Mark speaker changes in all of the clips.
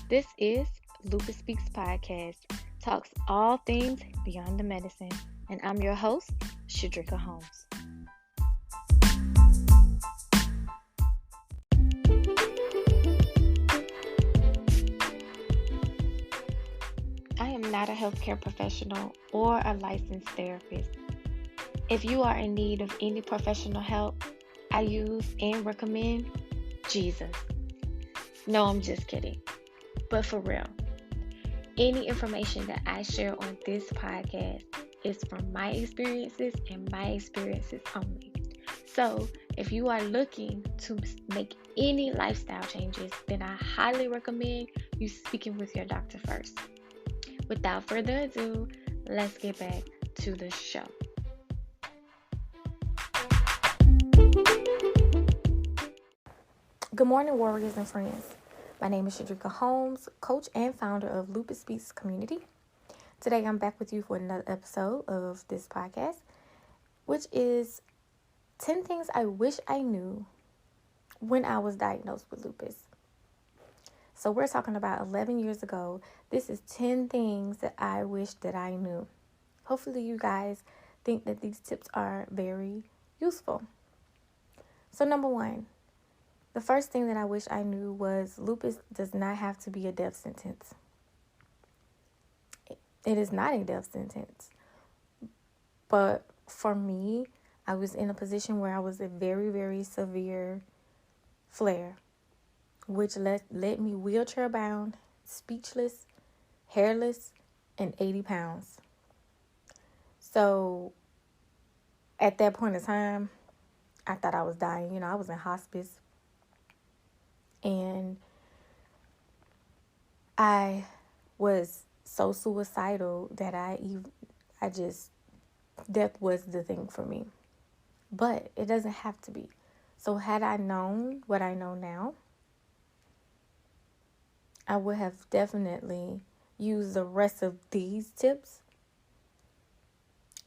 Speaker 1: This is Lupus Speaks Podcast, talks all things beyond the medicine, and I'm your host, Shant'e Holmes. I am not a healthcare professional or a licensed therapist. If you are in need of any professional help, I use and recommend Jesus. No, I'm just kidding. But for real, any information that I share on this podcast is from my experiences and my experiences only. So if you are looking to make any lifestyle changes, then I highly recommend you speaking with your doctor first. Without further ado, let's get back to the show. Good morning, warriors and friends. My name is Shant'e Holmes, coach and founder of Lupus Speaks Community. Today I'm back with you for another episode of this podcast, which is 10 things I wish I knew when I was diagnosed with lupus. So we're talking about 11 years ago. This is 10 things that I wish that I knew. Hopefully you guys think that these tips are very useful. So number one, the first thing that I wish I knew was lupus does not have to be a death sentence. It is not a death sentence. But for me, I was in a position where I was a very, very severe flare, which led me wheelchair bound, speechless, hairless, and 80 pounds. So at that point in time, I thought I was dying. I was in hospice. And I was so suicidal that death was the thing for me. But it doesn't have to be. So had I known what I know now, I would have definitely used the rest of these tips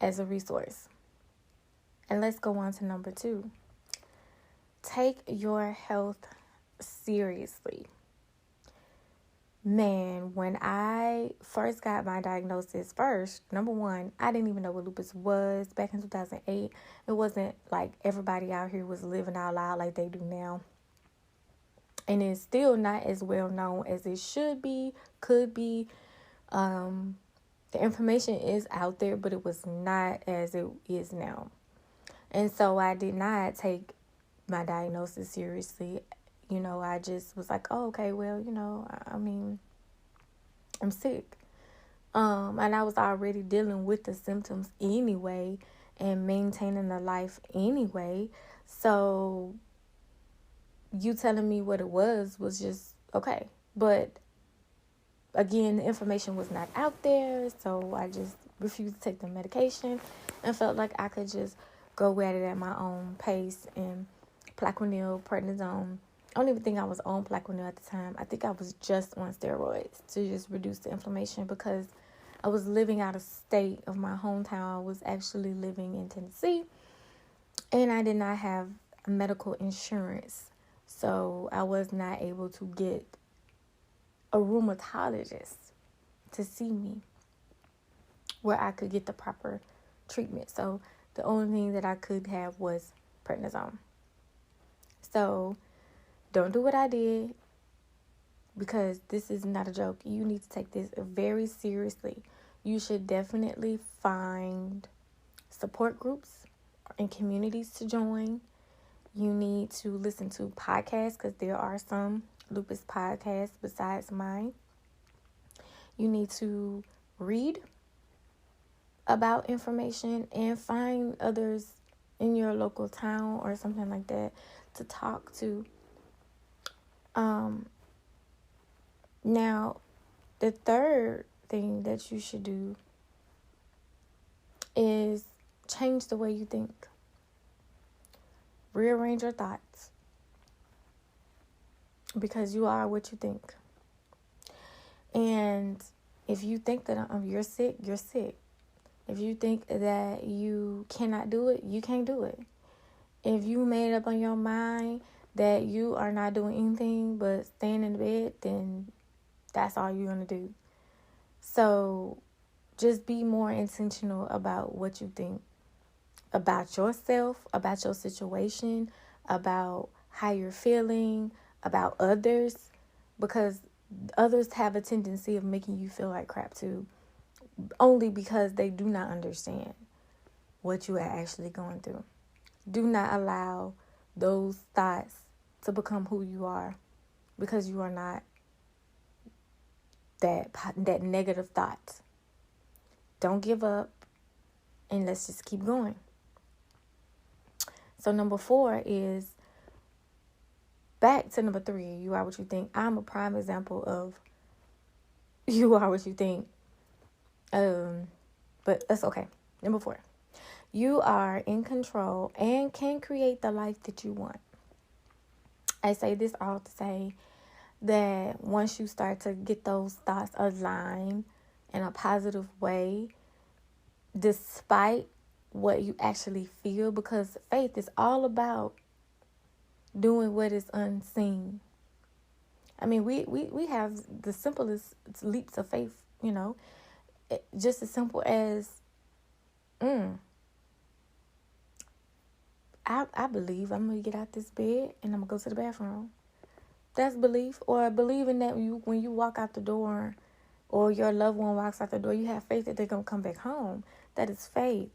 Speaker 1: as a resource. And let's go on to number 2. Take your health seriously. Man, when I first got my diagnosis number one, I didn't even know what lupus was back in 2008. It wasn't like everybody out here was living out loud like they do now. And it's still not as well known as it should be, could be. The information is out there, but it was not as it is now. And so I did not take my diagnosis seriously. I just was like, oh, okay, well, I'm sick. And I was already dealing with the symptoms anyway and maintaining a life anyway. So you telling me what it was just okay. But again, the information was not out there. So I just refused to take the medication and felt like I could just go at it at my own pace. And Plaquenil, prednisone, I don't even think I was on Plaquenil at the time. I think I was just on steroids to just reduce the inflammation because I was living out of state of my hometown. I was actually living in Tennessee, and I did not have medical insurance. So I was not able to get a rheumatologist to see me where I could get the proper treatment. So the only thing that I could have was prednisone. So don't do what I did, because this is not a joke. You need to take this very seriously. You should definitely find support groups and communities to join. You need to listen to podcasts, because there are some lupus podcasts besides mine. You need to read about information and find others in your local town or something like that to talk to. Now, the third thing that you should do is change the way you think. Rearrange your thoughts, because you are what you think. And if you think that you're sick, you're sick. If you think that you cannot do it, you can't do it. If you made up on your mind that you are not doing anything but staying in the bed, then That's all you're going to do. So just be more intentional about what you think about yourself, about your situation, about how you're feeling, about others, because others have a tendency of making you feel like crap too, only because they do not understand what you are actually going through. Do not allow those thoughts to become who you are, because you are not that negative thought. Don't give up, and let's just keep going. So number 4 is back to number 3. You are what you think. I'm a prime example of you are what you think. But that's okay. Number 4. You are in control and can create the life that you want. I say this all to say that once you start to get those thoughts aligned in a positive way, despite what you actually feel, because faith is all about doing what is unseen. I mean, we have the simplest leaps of faith, just as simple as, I believe I'm going to get out this bed and I'm going to go to the bathroom. That's belief. Or believing that when you walk out the door or your loved one walks out the door, you have faith that they're going to come back home. That is faith.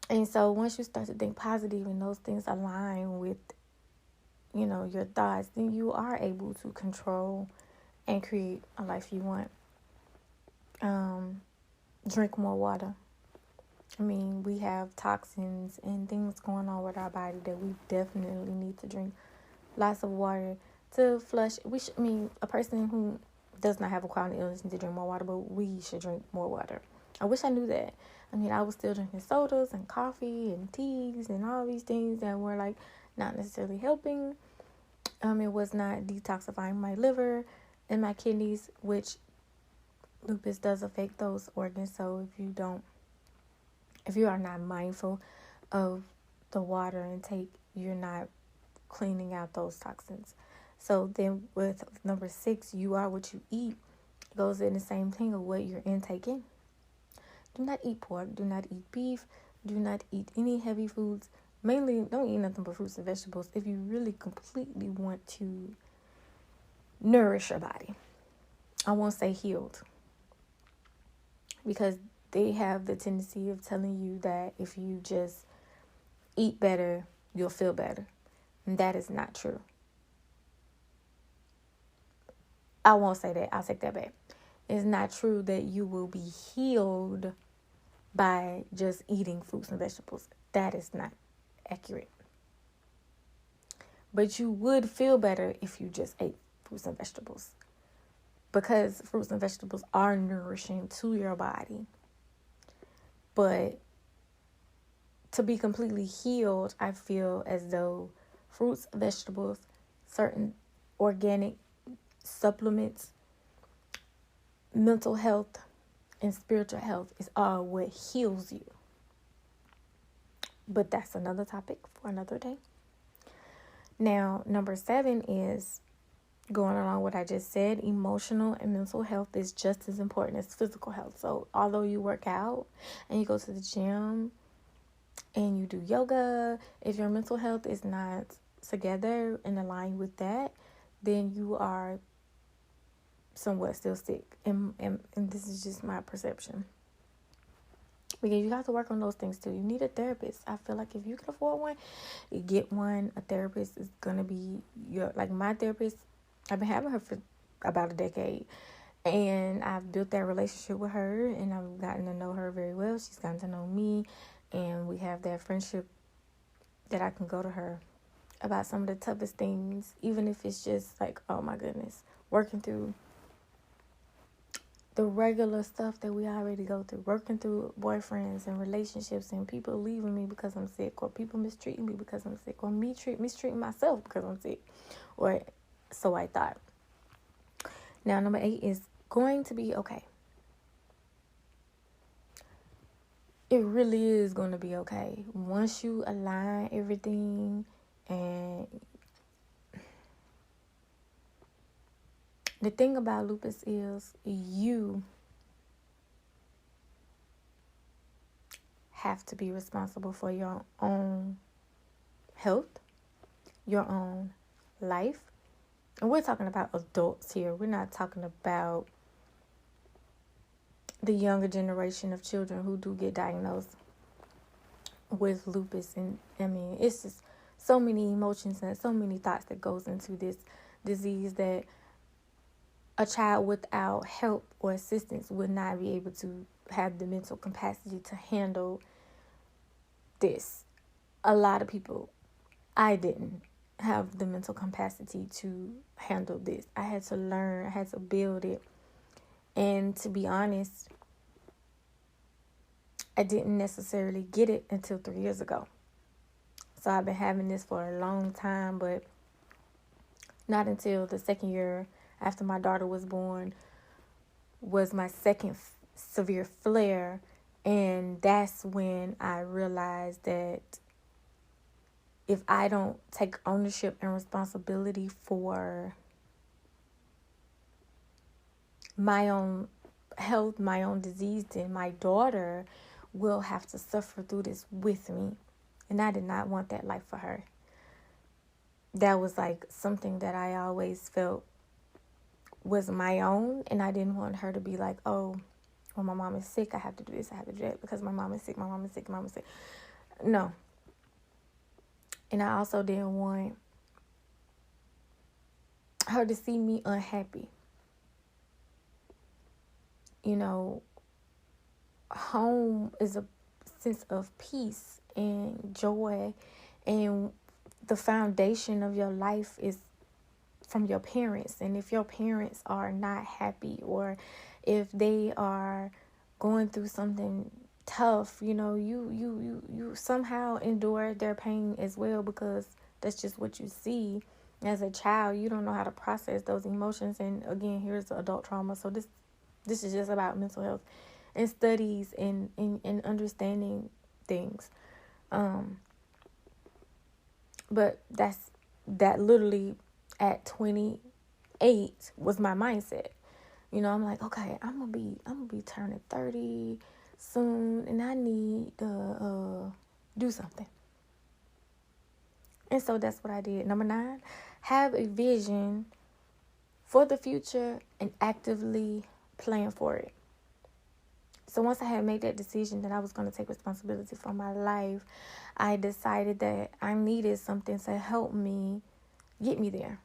Speaker 1: And so once you start to think positive and those things align with, your thoughts, then you are able to control and create a life you want. Drink more water. I mean, we have toxins and things going on with our body that we definitely need to drink lots of water to flush. A person who does not have a chronic illness needs to drink more water, but we should drink more water. I wish I knew that. I was still drinking sodas and coffee and teas and all these things that were not necessarily helping. It was not detoxifying my liver and my kidneys, which lupus does affect those organs. So if you are not mindful of the water intake, you're not cleaning out those toxins. So then with number 6, you are what you eat, it goes in the same thing of what you're intaking. Do not eat pork. Do not eat beef. Do not eat any heavy foods. Mainly, don't eat nothing but fruits and vegetables if you really completely want to nourish your body. I won't say healed, because they have the tendency of telling you that if you just eat better, you'll feel better. And that is not true. I won't say that. I'll take that back. It's not true that you will be healed by just eating fruits and vegetables. That is not accurate. But you would feel better if you just ate fruits and vegetables, because fruits and vegetables are nourishing to your body. But to be completely healed, I feel as though fruits, vegetables, certain organic supplements, mental health, and spiritual health is all what heals you. But that's another topic for another day. Now, number 7 is going along with what I just said. Emotional and mental health is just as important as physical health. So although you work out and you go to the gym and you do yoga, if your mental health is not together and aligned with that, then you are somewhat still sick. And this is just my perception. Because you have to work on those things too. You need a therapist. I feel like if you can afford one, you get one. A therapist is going to be my therapist. I've been having her for about a decade. And I've built that relationship with her. And I've gotten to know her very well. She's gotten to know me. And we have that friendship that I can go to her about some of the toughest things. Even if it's just oh my goodness, working through the regular stuff that we already go through, working through boyfriends and relationships and people leaving me because I'm sick, or people mistreating me because I'm sick, or mistreating myself because I'm sick, or so I thought. Now, number 8 is going to be okay. It really is going to be okay. Once you align everything and The thing about lupus is you have to be responsible for your own health, your own life. And we're talking about adults here. We're not talking about the younger generation of children who do get diagnosed with lupus. And I mean, it's just so many emotions and so many thoughts that goes into this disease that a child without help or assistance would not be able to have the mental capacity to handle this. A lot of people, I didn't have the mental capacity to handle this. I had to learn, I had to build it. And to be honest, I didn't necessarily get it until 3 years ago. So I've been having this for a long time, but not until the second year after my daughter was born was my second severe flare. And that's when I realized that if I don't take ownership and responsibility for my own health, my own disease, then my daughter will have to suffer through this with me. And I did not want that life for her. That was like something that I always felt was my own. And I didn't want her to be like, oh, well, my mom is sick, I have to do this, I have to do that because my mom is sick, my mom is sick, my mom is sick. No. And I also didn't want her to see me unhappy. You know, home is a sense of peace and joy, and the foundation of your life is from your parents. And if your parents are not happy, or if they are going through something tough, you know, you somehow endure their pain as well, because that's just what you see. As a child, you don't know how to process those emotions. And again, here's adult trauma. So this is just about mental health and studies and understanding things. But that literally at 28 was my mindset. You know, I'm like, okay, I'm gonna be turning 30 soon, and I need to do something. And so that's what I did. Number 9, have a vision for the future and actively plan for it. So once I had made that decision that I was going to take responsibility for my life, I decided that I needed something to help me get me there.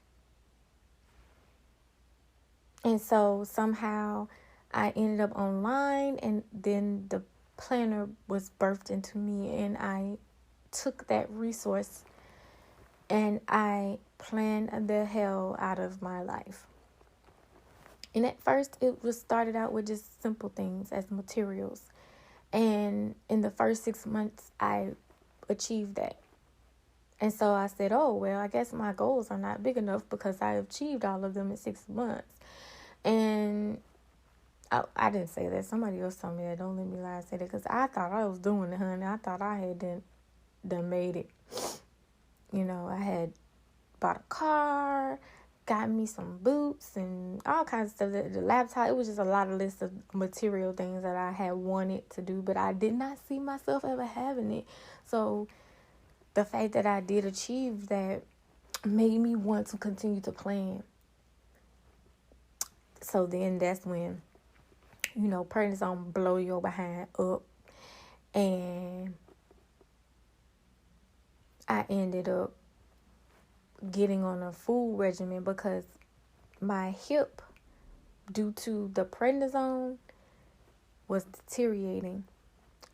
Speaker 1: And so somehow I ended up online, and then the planner was birthed into me, and I took that resource and I planned the hell out of my life. And at first it was started out with just simple things as materials. And in the first 6 months I achieved that. And so I said, oh, well, I guess my goals are not big enough because I achieved all of them in 6 months. And I didn't say that. Somebody else told me that. Don't let me lie and say that, because I thought I was doing it, honey. I thought I had done made it. You know, I had bought a car, got me some boots and all kinds of stuff. The laptop, it was just a lot of lists of material things that I had wanted to do, but I did not see myself ever having it. So the fact that I did achieve that made me want to continue to plan. So then that's when, you know, prednisone blow your behind up. And I ended up getting on a food regimen because my hip, due to the prednisone, was deteriorating.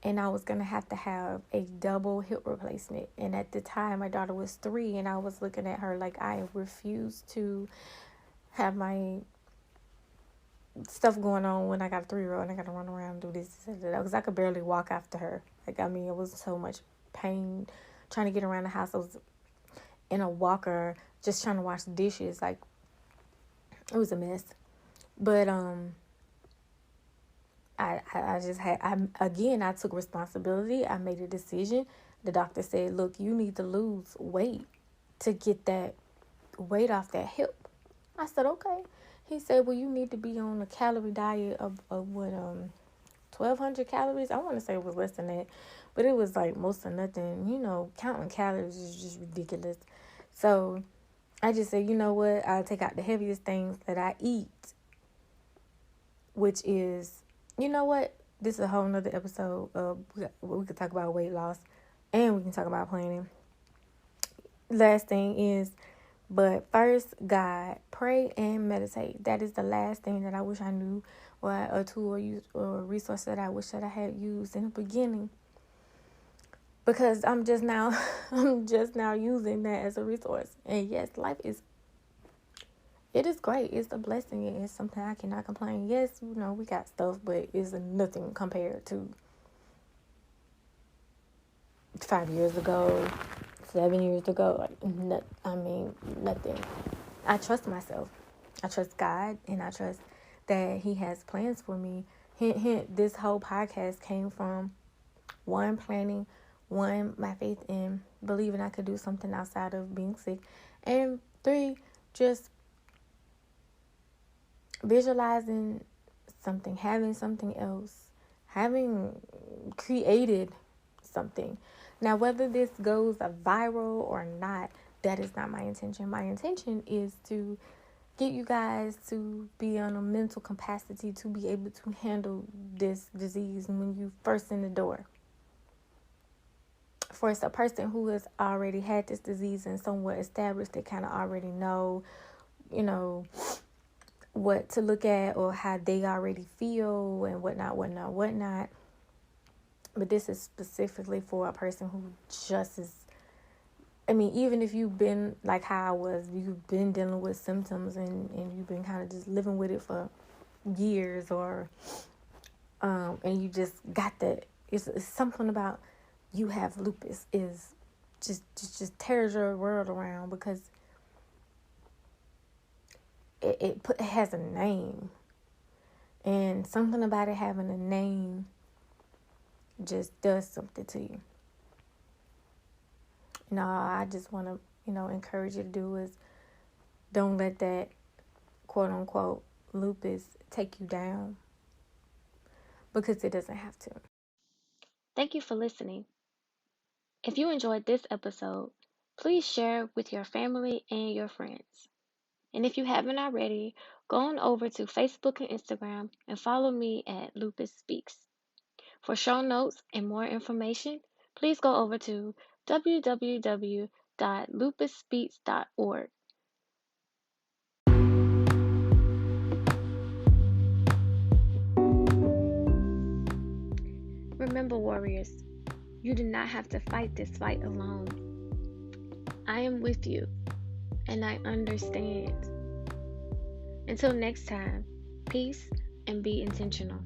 Speaker 1: And I was going to have a double hip replacement. And at the time, my daughter was 3, and I was looking at her like I refused to have my stuff going on when I got a 3-year-old and I got to run around and do this, because I could barely walk after her. Like, I mean, it was so much pain trying to get around the house. I was in a walker just trying to wash the dishes. Like, it was a mess. But I just had, I took responsibility. I made a decision. The doctor said, look, you need to lose weight to get that weight off that hip. I said, okay. He said, well, you need to be on a calorie diet of what, 1,200 calories. I want to say it was less than that, but it was like most of nothing. Counting calories is just ridiculous. So I just said, you know what? I'll take out the heaviest things that I eat, which is, you know what? This is a whole nother episode of we could talk about weight loss, and we can talk about planning. Last thing is, but first, God, pray and meditate. That is the last thing that I wish I knew, or a tool or a resource that I wish that I had used in the beginning. Because I'm just now using that as a resource. And yes, life is great. It's a blessing. It's something I cannot complain. Yes, we got stuff, but it's nothing compared to 5 years ago, 7 years ago. Nothing. I trust myself. I trust God, and I trust that He has plans for me. Hint, this whole podcast came from 1, planning, 1, my faith in believing I could do something outside of being sick, and 3, just visualizing something, having something else, having created something. Now, whether this goes viral or not, that is not my intention. My intention is to get you guys to be on a mental capacity to be able to handle this disease when you first in the door. For a person who has already had this disease and somewhat established, they kind of already know, what to look at or how they already feel and whatnot. But this is specifically for a person who just is, even if you've been like how I was, you've been dealing with symptoms and you've been kind of just living with it for years, or and you just got that. It's something about you have lupus is just tears your world around, because it has a name, and something about it having a name just does something to you. I just want to, encourage you to do is don't let that quote unquote lupus take you down, because it doesn't have to. Thank you for listening. If you enjoyed this episode, please share with your family and your friends. And if you haven't already, go on over to Facebook and Instagram and follow me at Lupus Speaks. For show notes and more information, please go over to www.lupusspeaks.org. Remember, warriors, you do not have to fight this fight alone. I am with you, and I understand. Until next time, peace and be intentional.